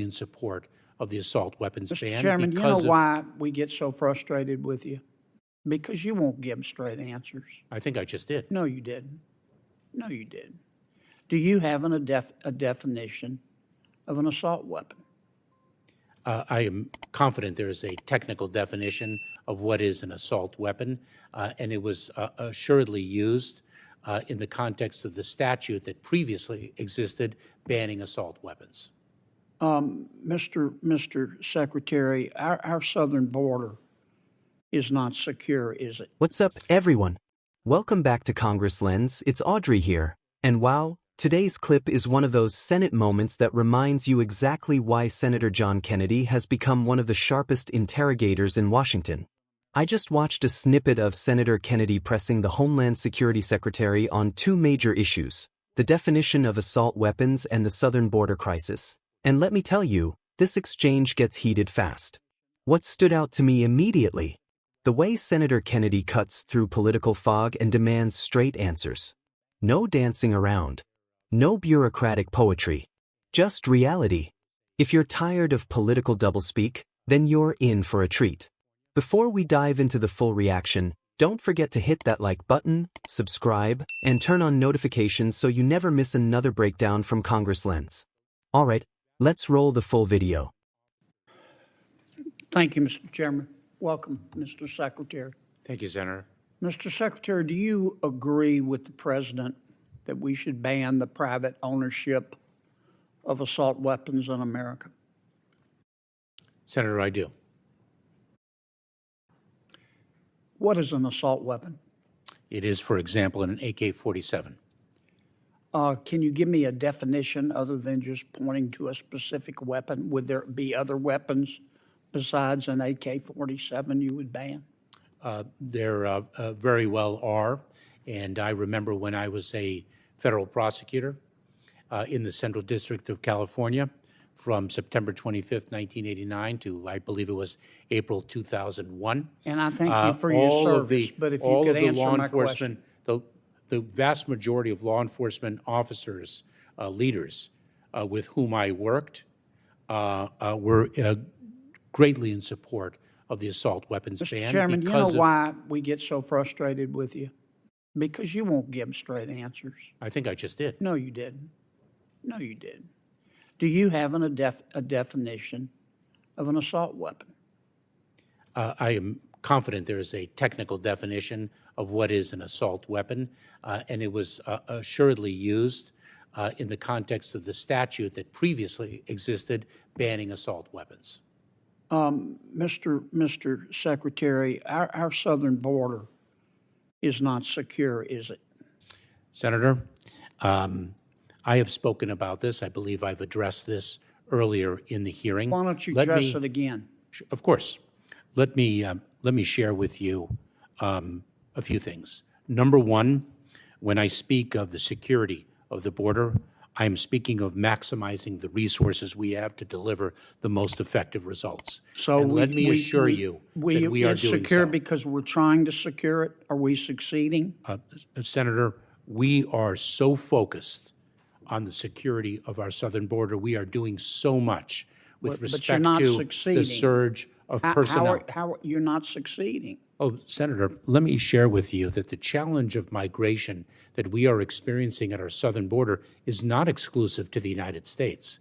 in support of the assault weapons Mr. ban. Chairman, you know why we get so frustrated with you? Because you won't give straight answers. I think I just did. No, you didn't. No, you didn't. Do you have a definition of an assault weapon? I am confident there is a technical definition of what is an assault weapon, and it was assuredly used in the context of the statute that previously existed banning assault weapons. Mr. Secretary, our southern border is not secure, is it? What's up, everyone? Welcome back to Congress Lens. It's Audrey here. And wow, today's clip is one of those Senate moments that reminds you exactly why Senator John Kennedy has become one of the sharpest interrogators in Washington. I just watched a snippet of Senator Kennedy pressing the Homeland Security Secretary on two major issues, the definition of assault weapons and the southern border crisis. And let me tell you, this exchange gets heated fast. What stood out to me immediately? The way Senator Kennedy cuts through political fog and demands straight answers. No dancing around. No bureaucratic poetry. Just reality. If you're tired of political doublespeak, then you're in for a treat. Before we dive into the full reaction, don't forget to hit that like button, subscribe, and turn on notifications so you never miss another breakdown from Congress Lens. Alright, let's roll the full video. Thank you, Mr. Chairman. Welcome, Mr. Secretary. Thank you, Senator. Mr. Secretary, do you agree with the President that we should ban the private ownership of assault weapons in America? Senator, I do. What is an assault weapon? It is, for example, an AK-47. Can you give me a definition other than just pointing to a specific weapon? Would there be other weapons besides an AK-47 you would ban? There very well are, and I remember when I was a federal prosecutor in the Central District of California from September 25th, 1989 to, I believe it was April 2001. And I thank you for your service, but if you could answer my question. The vast majority of law enforcement officers, leaders with whom I worked were greatly in support of the assault weapons ban. Mr. Chairman, you know why we get so frustrated with you? Because you won't give straight answers. I think I just did. No, you didn't. No, you didn't. Do you have a definition of an assault weapon? I am confident there is a technical definition of what is an assault weapon, and it was assuredly used in the context of the statute that previously existed banning assault weapons. Mr. Secretary, our southern border is not secure, is it? Senator, I have spoken about this. I believe I've addressed this earlier in the hearing. Why don't you address it again? Of course. Let me share with you a few things. Number one, when I speak of the security of the border, I am speaking of maximizing the resources we have to deliver the most effective results. So let me assure you that we are doing secure so. Because we're trying to secure it. Are we succeeding? Senator, we are so focused on the security of our southern border. We are doing so much with respect to the surge of personnel. How you're not succeeding? Oh, Senator, let me share with you that the challenge of migration that we are experiencing at our southern border is not exclusive to the United States.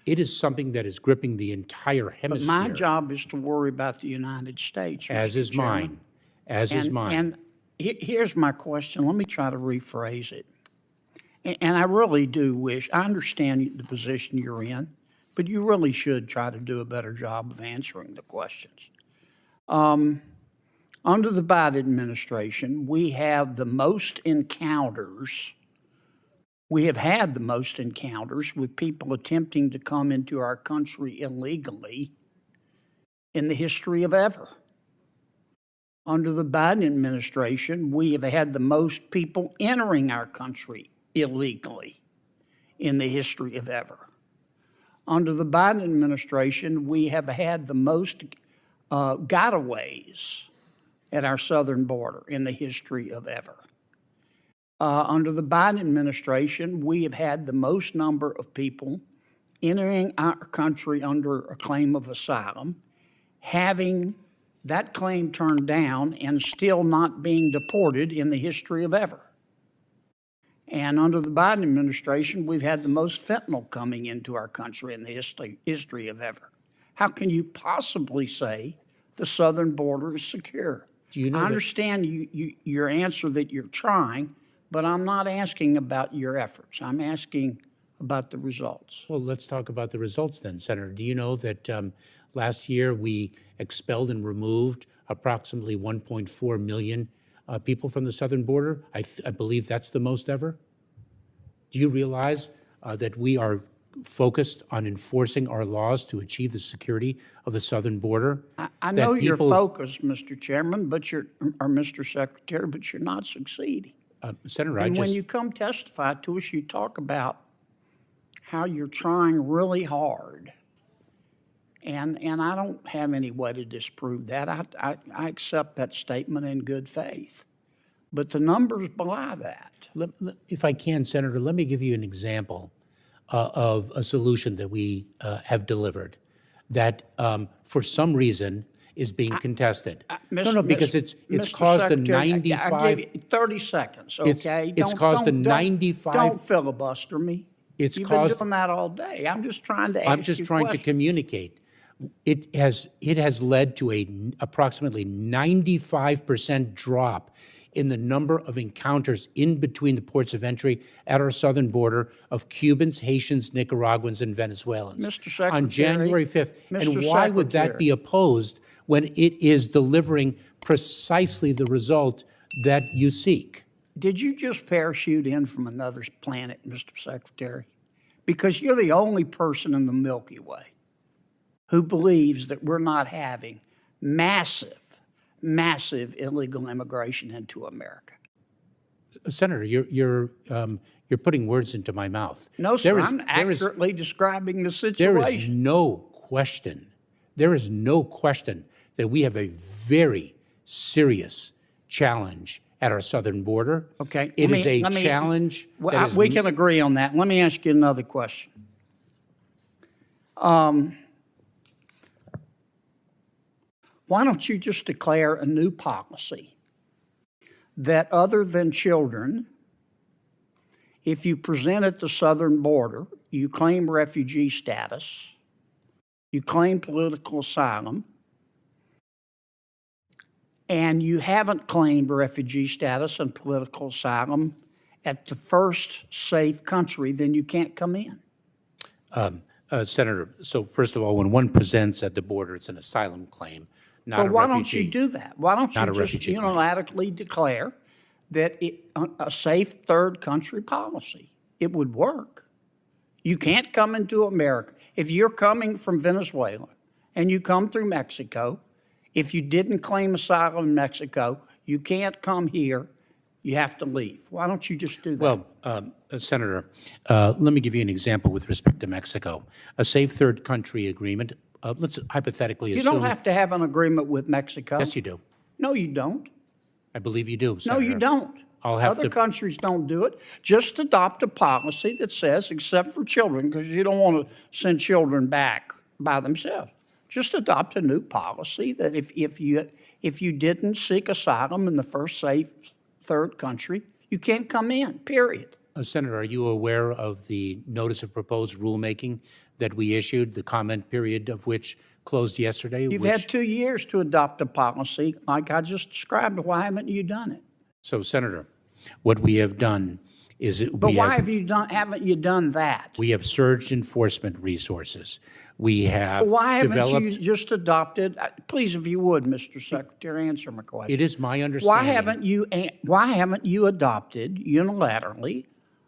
It is something that is gripping the entire hemisphere. But my job is to worry about the United States, as is mine. As is mine. And here's my question. Let me try to rephrase it. And I really do wish, I understand the position you're in, but you really should try to do a better job of answering the questions. Under the Biden administration, we have the most encounters. We have had the most encounters with people attempting to come into our country illegally in the history of ever. Under the Biden administration, we have had the most people entering our country illegally in the history of ever. Under the Biden administration, we have had the most gotaways at our southern border in the history of ever. Under the Biden administration, we have had the most number of people entering our country under a claim of asylum, having that claim turned down, and still not being deported in the history of ever. And under the Biden administration, we've had the most fentanyl coming into our country in the history of ever. How can you possibly say the southern border is secure? Do you know I understand your answer that you're trying, but I'm not asking about your efforts. I'm asking about the results. Well, let's talk about the results then, Senator. Do you know that last year we expelled and removed approximately 1.4 million people from the southern border? I believe that's the most ever. Do you realize that we are focused on enforcing our laws to achieve the security of the southern border? I know you're focused, Mr. Chairman, or Mr. Secretary, but you're not succeeding. Senator, And when you come testify to us, you talk about how you're trying really hard. And I don't have any way to disprove that. I accept that statement in good faith. But the numbers belie that. If I can, Senator, let me give you an example of a solution that we have delivered that for some reason is being contested. Because it's caused the 95. I gave you 30 seconds, okay? It's caused the 95. Don't filibuster me. You've been doing that all day. I'm just trying to ask you I'm just trying to communicate. It has led to approximately 95% drop in the number of encounters in between the ports of entry at our southern border of Cubans, Haitians, Nicaraguans, and Venezuelans. Mr. Secretary, on January 5th. Mr. And why would that be opposed when it is delivering precisely the result that you seek? Did you just parachute in from another planet, Mr. Secretary? Because you're the only person in the Milky Way who believes that we're not having massive illegal immigration into America. Senator, you're putting words into my mouth. No, sir, I'm accurately describing the situation. There is no question that we have a very serious challenge at our southern border. Okay. It is a challenge. We can agree on that. Let me ask you another question. Why don't you just declare a new policy that other than children, if you present at the southern border, you claim refugee status, you claim political asylum, and you haven't claimed refugee status and political asylum at the first safe country, then you can't come in. Senator, so first of all, when one presents at the border, it's an asylum claim, not a refugee. But why don't you do that? Why don't you just unilaterally declare that a safe third country policy? It would work. You can't come into America. If you're coming from Venezuela and you come through Mexico, if you didn't claim asylum in Mexico, you can't come here. You have to leave. Why don't you just do that? Well, Senator, let me give you an example with respect to Mexico. A safe third country agreement, let's hypothetically assume— You don't have to have an agreement with Mexico. Yes, you do. No, you don't. I believe you do, Senator. No, you don't. Other countries don't do it. Just adopt a policy that says, except for children, because you don't want to send children back by themselves. Just adopt a new policy that if you didn't seek asylum in the first safe third country, you can't come in, period. Senator, are you aware of the notice of proposed rulemaking that we issued, the comment period of which closed yesterday? You've had 2 years to adopt a policy like I just described. Why haven't you done it? So, Senator, what we have done is— haven't you done that? We have surged enforcement resources. We have Why developed— haven't you just adopted— please, if you would, Mr. Secretary, answer my question. It is my understanding— Why haven't you adopted unilaterally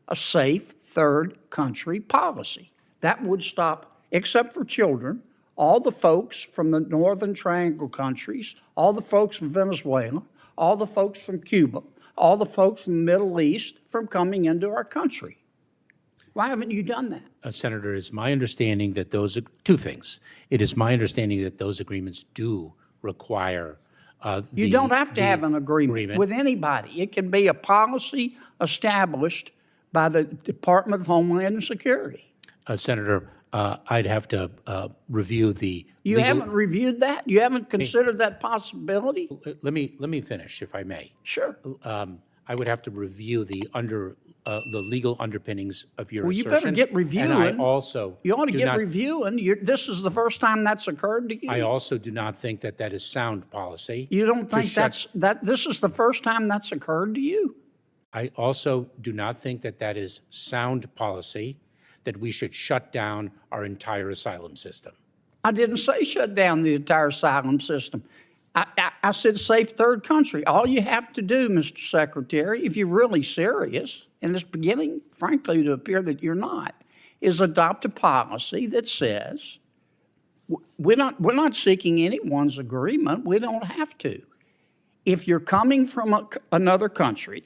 a safe third country policy? That would stop, except for children, all the folks from the Northern Triangle countries, all the folks from Venezuela, all the folks from Cuba, all the folks from the Middle East from coming into our country. Why haven't you done that? Senator, it's my understanding that two things. It is my understanding that those agreements do require you don't have to have an agreement with anybody. It can be a policy established by the Department of Homeland Security. Senator, I'd have to review the You legal. haven't reviewed that? You haven't considered that possibility? Let me finish, if I may. Sure. I would have to review the legal underpinnings of your Well, you assertion. better get And reviewing. I also You ought to do get not, reviewing. This is the first time that's occurred to you? I also do not think that that is sound policy. You don't think shut- this is the first time that's occurred to you? I also do not think that that is sound policy, that we should shut down our entire asylum system. I didn't say shut down the entire asylum system. I said safe third country. All you have to do, Mr. Secretary, if you're really serious, and it's beginning, frankly, to appear that you're not, is adopt a policy that says we're not seeking anyone's agreement. We don't have to. If you're coming from another country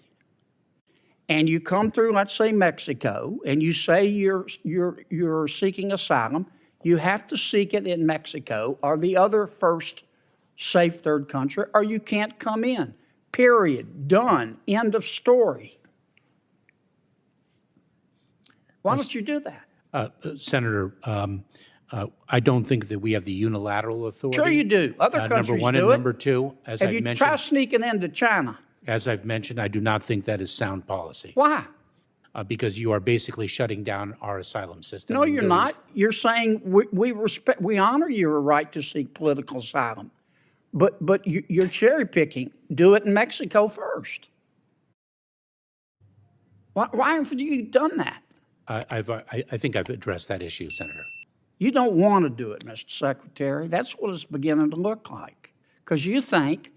and you come through, let's say, Mexico, and you say you're seeking asylum, you have to seek it in Mexico or the other first safe third country, or you can't come in. Period. Done. End of story. Why don't you do that? Senator, I don't think that we have the unilateral authority. Sure you do. Other countries Number one do and it. number two, as Have I've you mentioned, tried sneaking into China? as I've mentioned, I do not think that is sound policy. Why? Because you are basically shutting down our asylum system. No, and you're doing- not. You're saying we honor your right to seek political asylum, but you're cherry picking. Do it in Mexico first. Why haven't you done that? I think I've addressed that issue, Senator. You don't want to do it, Mr. Secretary. That's what it's beginning to look like, because you think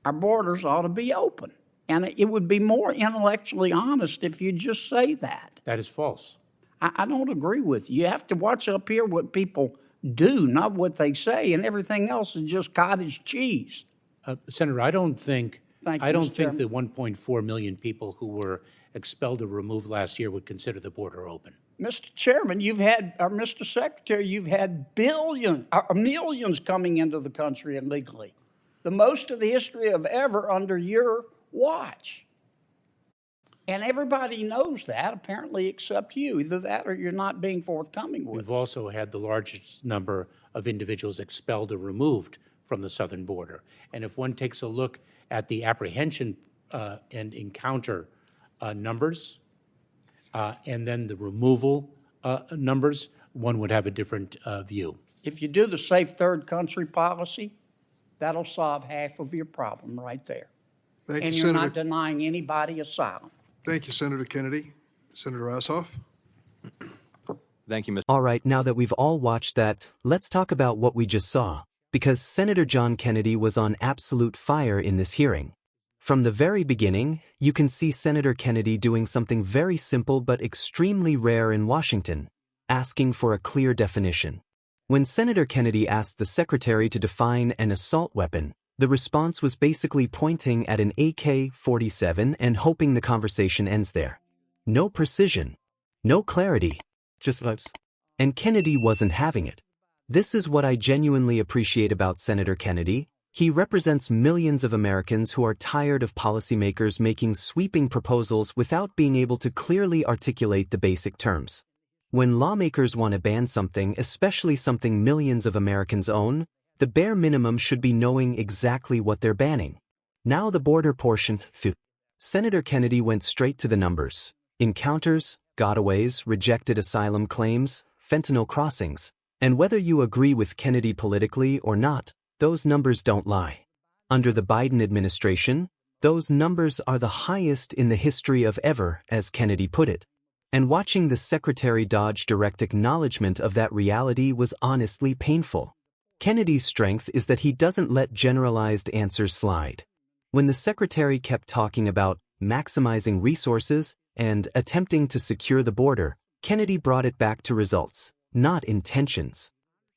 our borders ought to be open. And it would be more intellectually honest if you just say that. That is false. I don't agree with you. You have to watch up here what people do, not what they say, and everything else is just cottage cheese. Senator, I don't think Thank you, I don't Mr. think Chairman. the 1.4 million people who were expelled or removed last year would consider the border open. Mr. Chairman, Mr. Secretary, you've had millions coming into the country illegally. The most of the history of ever under your watch. And everybody knows that, apparently, except you. Either that or you're not being forthcoming with We've also had the largest number of individuals expelled or removed from the southern border. And if one takes a look at the apprehension and encounter numbers, and then the removal numbers, one would have a different view. If you do the safe third country policy, that'll solve half of your problem right there. Thank And you, you're Senator. not denying anybody asylum. Thank you, Senator Kennedy. Senator Ossoff. Thank you, Mr. All right, now that we've all watched that, let's talk about what we just saw. Because Senator John Kennedy was on absolute fire in this hearing. From the very beginning, you can see Senator Kennedy doing something very simple but extremely rare in Washington, asking for a clear definition. When Senator Kennedy asked the Secretary to define an assault weapon, the response was basically pointing at an AK-47 and hoping the conversation ends there. No precision, no clarity, just vibes. And Kennedy wasn't having it. This is what I genuinely appreciate about Senator Kennedy. He represents millions of Americans who are tired of policymakers making sweeping proposals without being able to clearly articulate the basic terms. When lawmakers want to ban something, especially something millions of Americans own, the bare minimum should be knowing exactly what they're banning. Now the border portion. Senator Kennedy went straight to the numbers. Encounters, gotaways, rejected asylum claims, fentanyl crossings. And whether you agree with Kennedy politically or not, those numbers don't lie. Under the Biden administration, those numbers are the highest in the history of ever, as Kennedy put it. And watching the Secretary dodge direct acknowledgement of that reality was honestly painful. Kennedy's strength is that he doesn't let generalized answers slide. When the Secretary kept talking about maximizing resources and attempting to secure the border, Kennedy brought it back to results, not intentions.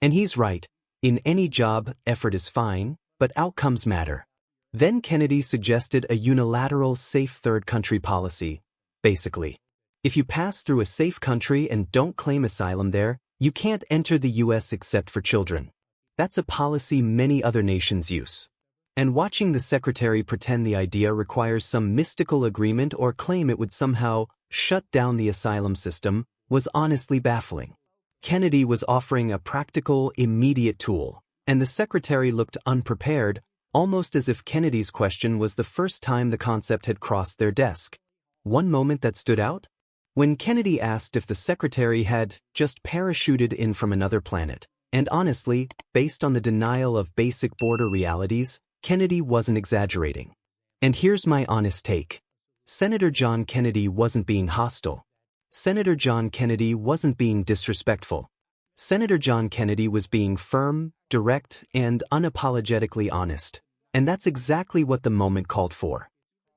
And he's right. In any job, effort is fine, but outcomes matter. Then Kennedy suggested a unilateral safe third country policy. Basically, if you pass through a safe country and don't claim asylum there, you can't enter the U.S. except for children. That's a policy many other nations use. And watching the Secretary pretend the idea requires some mystical agreement or claim it would somehow shut down the asylum system was honestly baffling. Kennedy was offering a practical, immediate tool, and the secretary looked unprepared, almost as if Kennedy's question was the first time the concept had crossed their desk. One moment that stood out? When Kennedy asked if the secretary had just parachuted in from another planet. And honestly, based on the denial of basic border realities, Kennedy wasn't exaggerating. And here's my honest take. Senator John Kennedy wasn't being hostile. Senator John Kennedy wasn't being disrespectful. Senator John Kennedy was being firm, direct, and unapologetically honest. And that's exactly what the moment called for.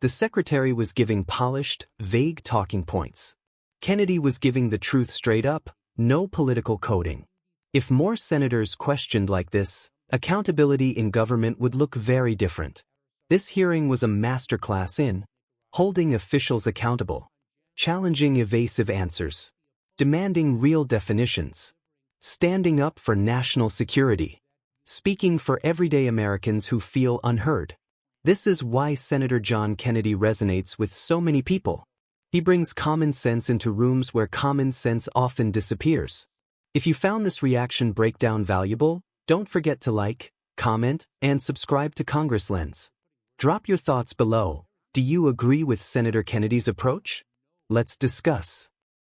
The secretary was giving polished, vague talking points. Kennedy was giving the truth straight up, no political coding. If more senators questioned like this, accountability in government would look very different. This hearing was a masterclass in holding officials accountable, challenging evasive answers, demanding real definitions, standing up for national security, speaking for everyday Americans who feel unheard. This is why Senator John Kennedy resonates with so many people. He brings common sense into rooms where common sense often disappears. If you found this reaction breakdown valuable, don't forget to like, comment, and subscribe to Congress Lens. Drop your thoughts below. Do you agree with Senator Kennedy's approach? Let's discuss.